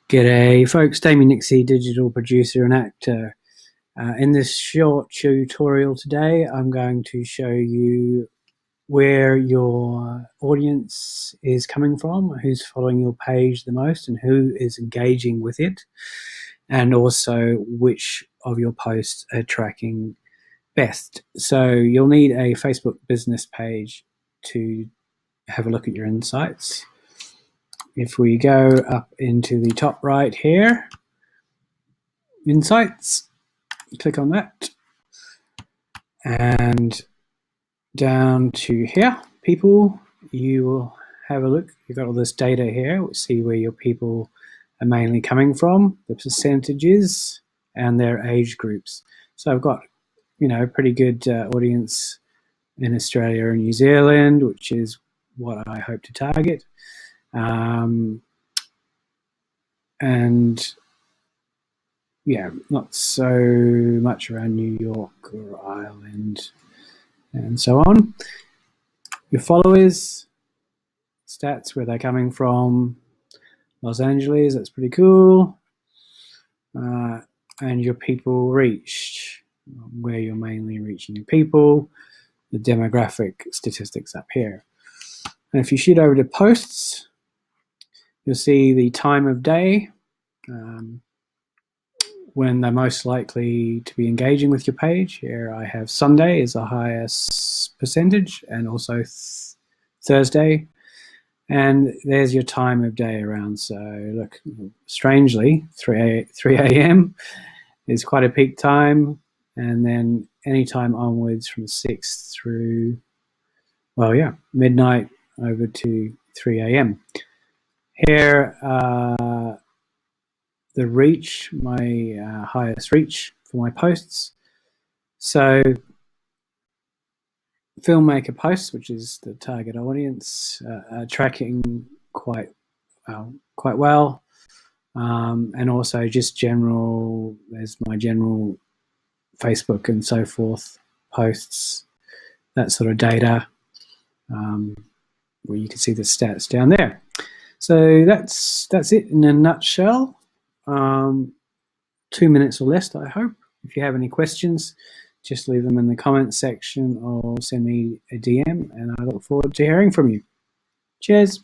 G'day folks, Damien Nixie, digital producer and actor. In this short tutorial today, I'm going to show you where your audience is coming from, who's following your page the most and who is engaging with it, and also which of your posts are tracking best. So you'll need a Facebook business page to have a look at your insights. If we go up into the top right here, Insights, click on that, and down to here, People, you will have a look. You've got all this data here. We'll see where your people are mainly coming from, the percentages, and their age groups. So I've got, a pretty good audience in Australia and New Zealand, which is what I hope to target. And yeah, not so much around New York or Ireland and so on. Your followers, stats, where they're coming from. Los Angeles, that's pretty cool. And your people reached, where you're mainly reaching your people, the demographic statistics up here. And if you shoot over to posts, you'll see the time of day, when they're most likely to be engaging with your page. Here I have Sunday is the highest percentage, and also Thursday. And there's your time of day around. So look, strangely, 3 a.m. is quite a peak time. And then any time onwards from 6 through, midnight over to 3 a.m. Here, the reach, my highest reach for my posts. So filmmaker posts, which is the target audience, are tracking quite well. And also just general, there's my general Facebook and so forth posts, that sort of data, where you can see the stats down there. So that's it in a nutshell. 2 minutes or less, I hope. If you have any questions, just leave them in the comments section or send me a DM, and I look forward to hearing from you. Cheers.